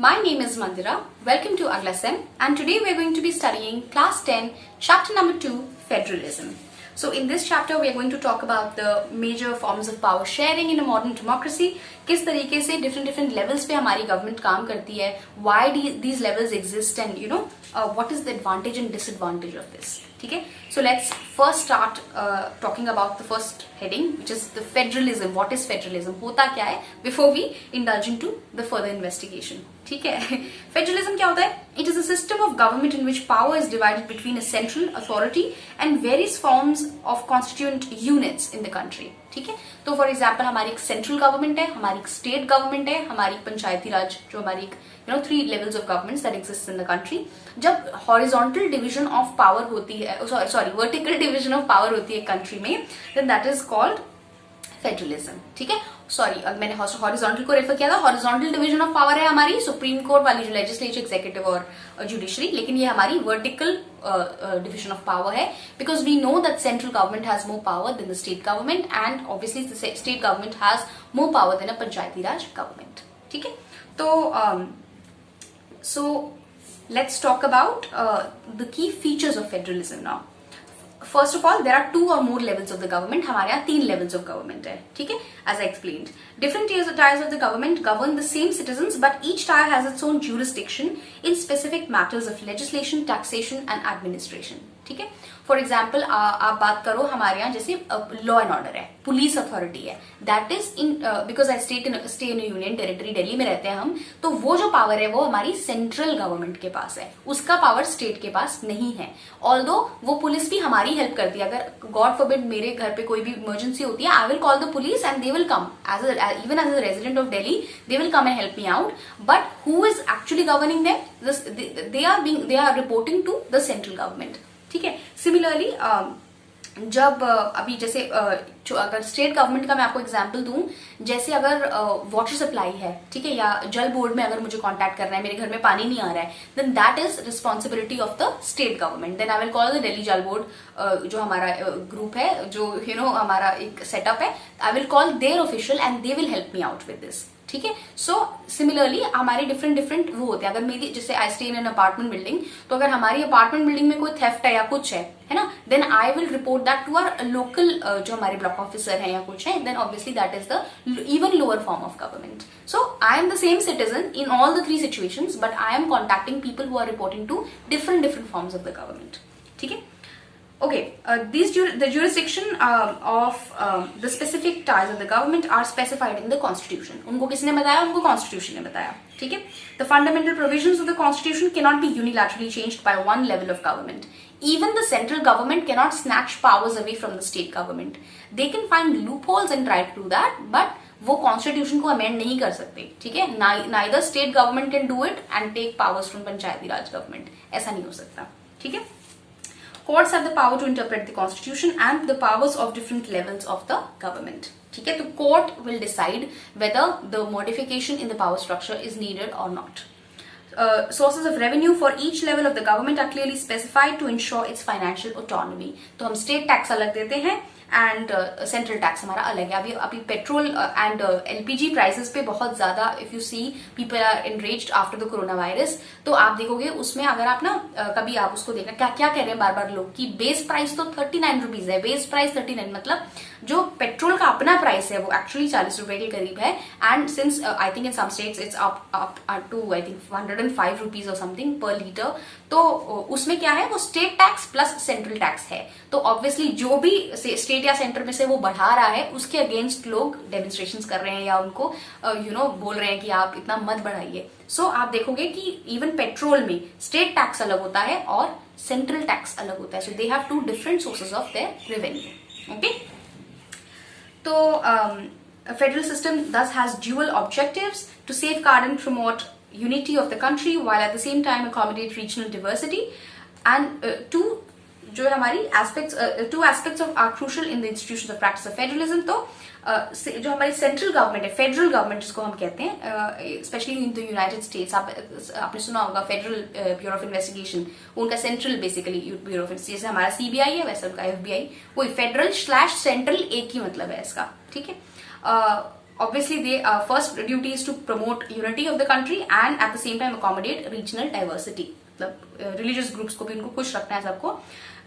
My name is Mandira. Welcome to AglaSem, and today we are going to be studying class 10, chapter number 2, Federalism. So in this chapter we are going to talk about the major forms of power sharing in a modern democracy. किस तरीके से different levels पे हमारी government काम करती है, why these levels exist, and what is the advantage and disadvantage of this. ठीक है? So let's first start talking about the first heading, which is the federalism. What is federalism? होता क्या है? Before we indulge into the further investigation. ठीक है? Federalism क्या होता है? It is a system of government in which power is divided between a central authority and various forms of constituent units in the country. ठीक है? तो for example हमारी एक सेंट्रल गवर्नमेंट है, हमारी एक स्टेट गवर्नमेंट है, हमारी पंचायती राज, जो हमारी 3 levels of governments that exist in the country. जब horizontal division of power होती है, vertical division of power होती है कंट्री में, then that is called federalism. ठीक है? सॉरी, मैंने हॉरिजॉन्टल को रेफर किया था. हॉरिजॉन्टल डिवीजन ऑफ पावर है हमारी सुप्रीम कोर्ट वाली, जो लेजिस्लेचर, एग्जीक्यूटिव और जुडिशरी, लेकिन ये हमारी वर्टिकल डिवीजन ऑफ पावर है, because we know that central government has more power than the state government, and obviously state government has more power than a panchayati raj government. ठीक है? तो so let's talk about the key features of federalism now. First of all, there are 2 or more levels of the government. हमारे यहाँ 3 levels of government है. ठीक है? As I explained, different tiers of the government govern the same citizens, but each tier has its own jurisdiction in specific matters of legislation, taxation and administration. ठीक है? For example आप बात करो हमारे यहाँ जैसे लॉ एंड ऑर्डर है, police authority है, that is in because I stay in union territory, Delhi में रहते हैं हम, तो वो जो पावर है वो हमारी सेंट्रल गवर्नमेंट के पास है, उसका पावर स्टेट के पास नहीं है. ऑल्दो वो पुलिस भी हमारी हेल्प करती है. अगर गॉड फॉरबिड मेरे घर पे कोई भी इमरजेंसी होती है, I will call the police and they will come even as a resident of Delhi, they will come and help me out. But who is actually governing them? They are reporting to the central government. ठीक है? Similarly जब अभी जैसे अगर state government का मैं आपको example दूं, जैसे अगर वाटर सप्लाई है, ठीक है, या जल बोर्ड में अगर मुझे कांटेक्ट करना है, मेरे घर में पानी नहीं आ रहा है, then that is responsibility of the state government. Then I will call the Delhi Jal board, जो हमारा ग्रुप है, जो हमारा एक सेटअप है, I will call there official and they will help me out with this. ठीक है? सो सिमिलरली हमारे डिफरेंट वो होते हैं. अगर मेरी जैसे I stay in an apartment building, तो अगर हमारी अपार्टमेंट बिल्डिंग में कोई थेफ्ट है या कुछ है ना, then I will report that to our local जो हमारे ब्लॉक ऑफिसर है या कुछ है, then obviously that is the even lower form of government. So I am the same citizen in all the 3 situations, but I am contacting people who are reporting to different forms of the government. ठीक है? Okay, the jurisdiction of the specific ties of the government are specified in the Constitution. उनको किसने बताया? उनको Constitution ने बताया. ठीक है? The fundamental provisions of the Constitution cannot be unilaterally changed by one level of government. Even the central government cannot snatch powers away from the state government. They can find loopholes and try to do that, but वो Constitution को amend नहीं कर सकते. ठीक है? Neither state government can do it and take powers from Panchayati Raj government. ऐसा नहीं हो सकता. ठीक है? Courts have the power to interpret the constitution and the powers of different levels of the government. ठीक है? तो court will decide whether the modification in the power structure is needed or not. Sources of revenue for each level of the government are clearly specified to ensure its financial autonomy. तो हम state tax अलग देते हैं and central tax हमारा अलग है. अभी petrol and LPG prices पे बहुत ज्यादा, if you see people are enraged after the corona virus, तो आप देखोगे उसमें अगर आप ना कभी आप उसको देखना क्या कह रहे हैं बार बार लोग कि बेस प्राइस तो 39 रुपीज है. बेस प्राइस 39, मतलब जो पेट्रोल का अपना प्राइस है वो एक्चुअली 40 रुपए के करीब है. And since I think in some states it's up to I think 105 rupees और समथिंग पर लीटर. तो उसमें क्या है? वो state tax plus central tax है. तो ऑब्वियसली जो भी स्टेट या सेंटर में से वो बढ़ा रहा है, उसके अगेंस्ट लोग डेमोन्स्ट्रेशंस कर रहे हैं या उनको बोल रहे हैं कि आप इतना मत बढ़ाइए. सो आप देखोगे कि इवन पेट्रोल में स्टेट टैक्स अलग होता है और सेंट्रल टैक्स अलग होता है. So they have 2 different sources of their revenue. Okay? तो federal system thus has dual objectives: to safeguard and promote unity of the country while at the same time accommodate regional diversity, and जो हमारी two aspects are crucial in the institutions of practice of federalism. तो जो हमारी central government है, federal government जिसको हम कहते हैं, specially in the United states, आपने सुना होगा फेडरल ब्यूरो ऑफ इन्वेस्टिगेशन, उनका central basically bureau of investigation, जैसे हमारा सीबीआई है वैसे उनका एफबीआई, वही फेडरल / सेंट्रल एक ही मतलब है इसका. ठीक है? obviously they first duty is to promote unity of the country and at the same time accommodate regional diversity. मतलब religious groups को भी उनको खुश रखना है सबको.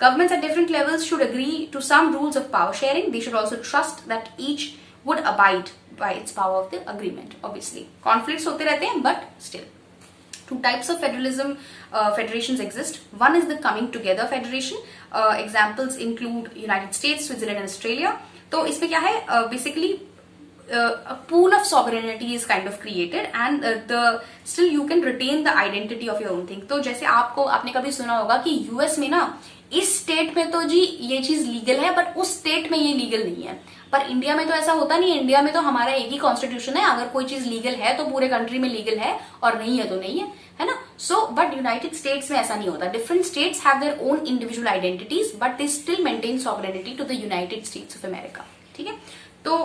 Governments at different levels should agree to some rules of power sharing. They should also trust that each would abide by its power of the agreement. Obviously conflicts होते रहते हैं, but still. Two types of federalism federations exist. One is the coming together federation. Examples include United States, Switzerland and Australia. तो इसमें क्या है, basically a pool of sovereignty is kind of created and still you can retain the identity of your own thing. तो जैसे आपने कभी सुना होगा कि यूएस में ना इस स्टेट में तो जी ये चीज लीगल है बट उस स्टेट में ये लीगल नहीं है, पर इंडिया में तो ऐसा होता नहीं है. इंडिया में तो हमारा एक ही कॉन्स्टिट्यूशन है, अगर कोई चीज लीगल है तो पूरे कंट्री में लीगल है और नहीं है तो नहीं है ना. सो बट यूनाइटेड स्टेट्स में ऐसा नहीं होता. Different states have their own individual identities but they still maintain sovereignty to the United States of America. ठीक है, तो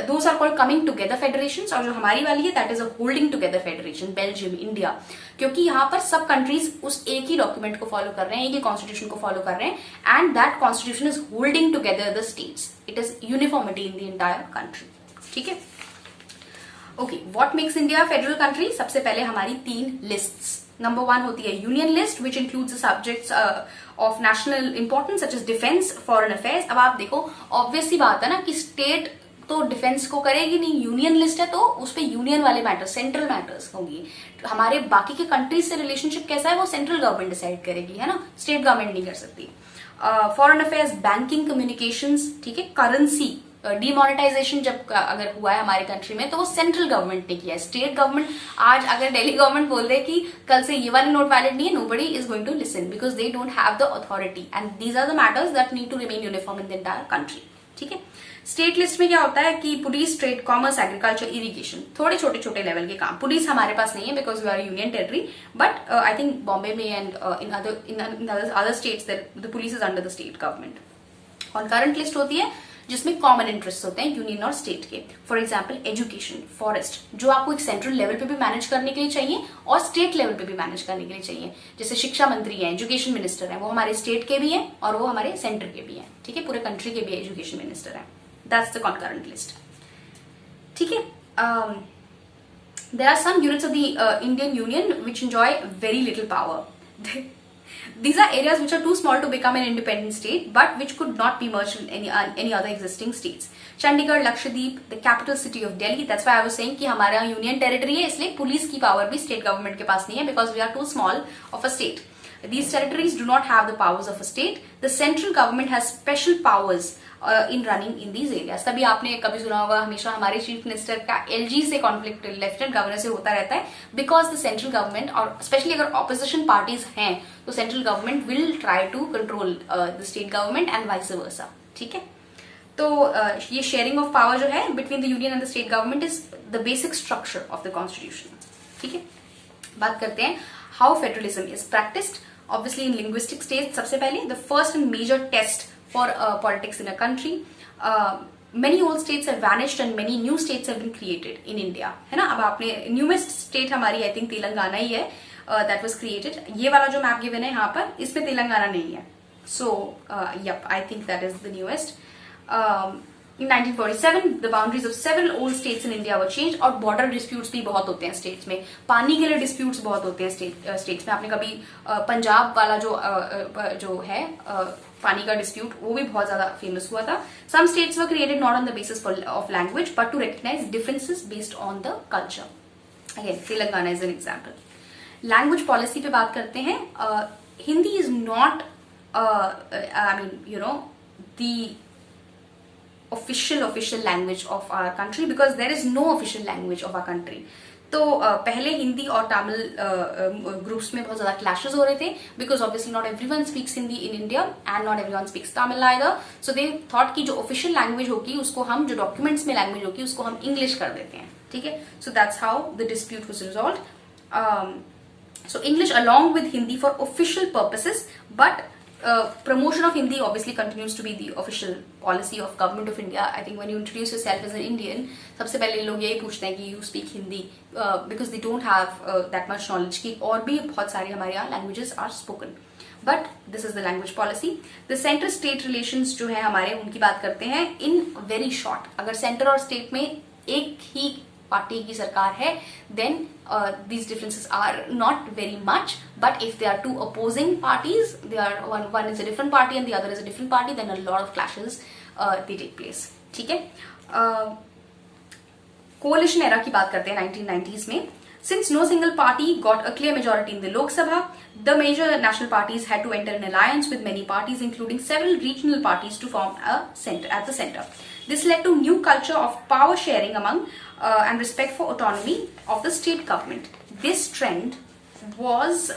those are called coming together federations. और जो हमारी वाली है that is a holding together federation, Belgium, India, क्योंकि यहाँ पर सब कंट्रीज उस एक ही डॉक्यूमेंट को फॉलो कर रहे हैं, एक ही कॉन्स्टिट्यूशन को फॉलो कर रहे हैं and that constitution is holding together the states. It is uniformity in the entire country. ठीक है, okay, what makes India federal country? सबसे पहले हमारी 3 लिस्ट्स. नंबर 1 होती है union list which includes the subjects of national importance such as defence, foreign affairs. अब आप देखो ऑब्वियस सी बात है ना कि स्टेट तो डिफेंस को करेगी नहीं. यूनियन लिस्ट है तो उस पर यूनियन वाले मैटर्स, सेंट्रल मैटर्स होंगी. हमारे बाकी के कंट्रीज से रिलेशनशिप कैसा है वो सेंट्रल गवर्नमेंट डिसाइड करेगी, है ना, स्टेट गवर्नमेंट नहीं कर सकती. फॉरेन अफेयर्स, बैंकिंग, कम्युनिकेशंस, ठीक है, करेंसी, डिमोनेटाइजेशन जब अगर हुआ है हमारे कंट्री में तो वो सेंट्रल गवर्नमेंट ने किया है. स्टेट गवर्नमेंट आज अगर दिल्ली गवर्नमेंट बोल दे कि कल से ये वाली नोट वैलिड नहीं है, nobody is going to listen because they don't have the authority and these are the matters that need to remain uniform in the entire country. ठीक है, स्टेट लिस्ट में क्या होता है कि police, trade, commerce, agriculture, irrigation, थोड़े छोटे छोटे लेवल के काम. पुलिस हमारे पास नहीं है because we are union territory, but I think Bombay में and in other states the police is under the state government. और करंट लिस्ट होती है जिसमें कॉमन इंटरेस्ट होते हैं यूनियन और स्टेट के. फॉर एग्जाम्पल एजुकेशन, फॉरेस्ट, जो आपको एक सेंट्रल लेवल पे भी मैनेज करने के लिए चाहिए और स्टेट लेवल पे भी मैनेज करने के लिए चाहिए. जैसे शिक्षा मंत्री हैं, एजुकेशन मिनिस्टर हैं, वो हमारे स्टेट के भी हैं और वो हमारे सेंटर के भी हैं. ठीक है, पूरे कंट्री के भी एजुकेशन मिनिस्टर हैं. That's the concurrent list. ठीक है, there are some units of the Indian union which enjoy very little power. These are areas which are too small to become an independent state, but which could not be merged with any other existing states. Chandigarh, Lakshadweep, the capital city of Delhi. That's why I was saying कि हमारा union territory है, इसलिए police की power भी state government के पास नहीं है because we are too small of a state. These territories do not have the powers of a state. The central government has special powers in running in these areas. तभी आपने कभी सुना होगा हमेशा हमारे चीफ मिनिस्टर का LG से conflict lieutenant governor से होता रहता है बिकॉज द सेंट्रल गवर्नमेंट और स्पेशली अगर ऑपोजिशन पार्टीज हैं तो central government will try to control the state government and vice versa. ठीक है, तो ये शेयरिंग ऑफ पावर जो है between the union and the state government is the basic structure of the constitution. ठीक है, बात करते हैं how federalism is practised. Obviously in linguistic stage सबसे पहले the first and major test for politics in a country. Many old states have vanished and many new states have been created in India. है ना, अब आपने newest state हमारी I think Telangana ही है that was created. ये वाला जो map given है यहाँ पर इसमें तेलंगाना नहीं है. So yep, I think that is the newest. In 1947, the boundaries of several old states in India were changed. और border disputes भी बहुत होते हैं states में. पानी के लिए disputes बहुत होते हैं states में. आपने कभी पंजाब वाला जो है पानी का dispute वो भी बहुत ज्यादा famous हुआ था. Some states were created not on the basis of language but to recognize differences based on the culture. Again, Telangana is an example. Language policy पे बात करते हैं. Hindi is not, I mean, you know, the official language of our country because there is no official language of our country. तो पहले हिंदी और Tamil groups में बहुत ज्यादा क्लैशेस हो रहे थे because obviously not everyone speaks Hindi in India and not everyone speaks Tamil either. So they thought कि जो ऑफिशियल लैंग्वेज होगी उसको हम, जो डॉक्यूमेंट्स में लैंग्वेज होगी उसको हम इंग्लिश कर देते हैं. ठीक है, so that's how the dispute was resolved. So English along with Hindi for official purposes, but promotion of Hindi obviously continues to be the official policy of government of India. I think when you introduce yourself as an Indian, सबसे पहले लोग यही पूछते हैं कि you speak Hindi because they don't have that much knowledge कि और भी बहुत सारी हमारे यहाँ languages are spoken. But this is the language policy. The centre state relations जो है हमारे, उनकी बात करते हैं इन वेरी शॉर्ट. अगर सेंटर और स्टेट में एक ही पार्टी की सरकार है, then these differences are not very much, but if they are two opposing parties, they are one is a different party and the other is a different party, then a lot of clashes they take place. ठीक है. Collision era की बात करते हैं 1990s में. Since no single party got a clear majority in the Lok Sabha, the major national parties had to enter an alliance with many parties, including several regional parties, to form a center at the center. This led to new culture of power sharing among and respect for autonomy of the state government. This trend was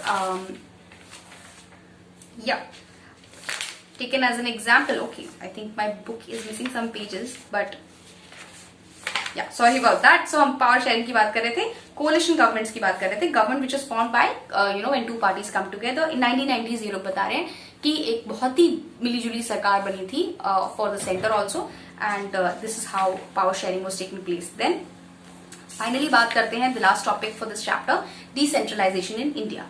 taken as an example. Okay, I think my book is missing some pages, but sorry about that. So हम power sharing की बात कर रहे थे, coalition governments की बात कर रहे थे. Government which is formed by when two parties come together. In 1990s ये लोग बता रहे हैं कि एक बहुत ही मिलीजुली सरकार बनी थी for the center also, and this is how power sharing was taking place then. Finally बात करते हैं the last topic for this chapter, decentralization in India.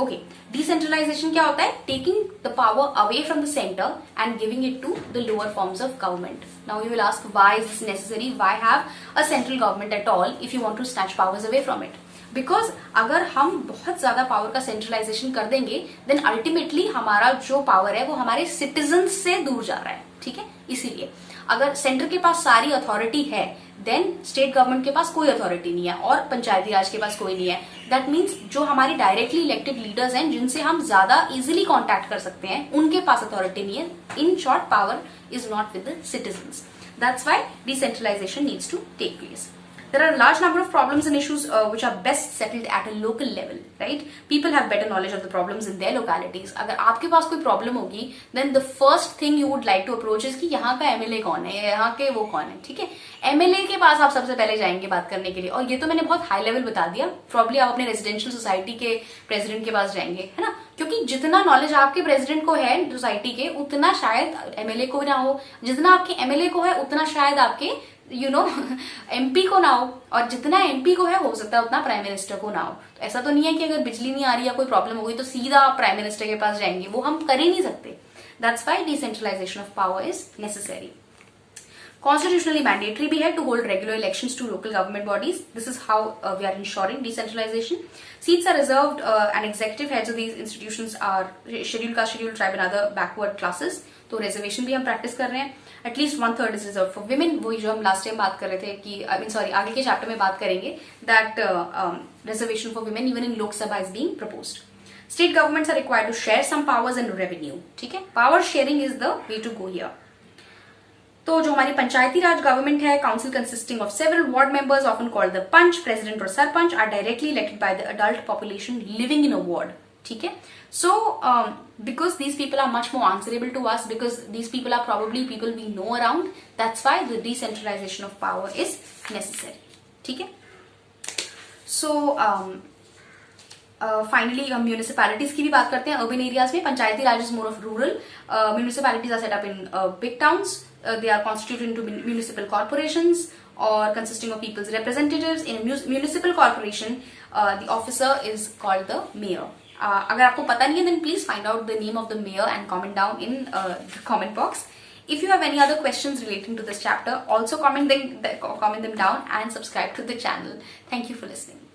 Okay, decentralization क्या होता है? Taking the power away from the center and giving it to the lower forms of government. Now you will ask, why is this necessary? Why have a central government at all if you want to snatch powers away from it? Because अगर हम बहुत ज्यादा power का centralisation कर देंगे, then ultimately हमारा जो power है वो हमारे सिटीजन से दूर जा रहा है. ठीक है, इसीलिए अगर सेंटर के पास सारी अथॉरिटी है, देन स्टेट गवर्नमेंट के पास कोई अथॉरिटी नहीं है और पंचायती राज के पास कोई नहीं है. दैट मीन्स जो हमारे डायरेक्टली इलेक्टेड लीडर्स हैं, जिनसे हम ज्यादा इजीली कॉन्टैक्ट कर सकते हैं, उनके पास अथॉरिटी नहीं है. In short, power is not with the citizens. That's why decentralisation needs to take place. There are a large number of problems and issues which are best settled at a local level, right? People have better knowledge of the problems in their localities. अगर आपके पास कोई problem होगी, then the first thing you would like to approach is कि यहाँ का MLA कौन है, यहाँ के वो कौन है. ठीक है, एमएलए के पास आप सबसे पहले जाएंगे बात करने के लिए. और ये तो मैंने बहुत हाई लेवल बता दिया. प्रॉब्ली आप अपने रेजिडेंशियल सोसाइटी के प्रेसिडेंट के पास जाएंगे, है ना, क्योंकि जितना नॉलेज आपके प्रेसिडेंट को है सोसाइटी के, उतना शायद एमएलए को ना हो. जितना आपके एमएलए को है, उतना शायद आपके एमपी को ना हो, और जितना एमपी को है हो सकता है उतना प्राइम मिनिस्टर को ना हो. तो ऐसा तो नहीं है कि अगर बिजली नहीं आ रही या कोई प्रॉब्लम हो गई तो सीधा आप प्राइम मिनिस्टर के पास जाएंगे. वो हम कर ही नहीं सकते. That's why decentralisation of power is necessary. Constitutionally mandatory भी है to hold regular elections to local government bodies. This is how we are ensuring decentralization. Seats are reserved and executive heads of these institutions are scheduled caste, scheduled tribe and other backward classes. तो reservation भी हम practice कर रहे हैं. At least 1/3 is reserved for women. वही जो हम last time बात कर रहे थे कि आगे के chapter में बात करेंगे that reservation for women even in Lok Sabha is being proposed. State governments are required to share some powers and revenue. ठीक है, power sharing is the way to go here. तो जो हमारी पंचायती राज गवर्नमेंट है, council consisting of several ward members often called the panch, president और sarpanch, are directly elected by the adult population living in a ward. ठीक है, so because these people are much more answerable to us, because these people are probably people we know around. That's why the decentralization of power is necessary. ठीक है, so finally हम municipalities की भी बात करते हैं. अर्बन एरियाज में panchayati raj is more of rural. Municipalities are set up in big towns. They are constituted into municipal corporations or consisting of people's representatives. In a municipal corporation, the officer is called the mayor. अगर आपको पता नहीं है, then please find out the name of the mayor and comment down in the comment box. If you have any other questions relating to this chapter, also comment them down and subscribe to the channel. Thank you for listening.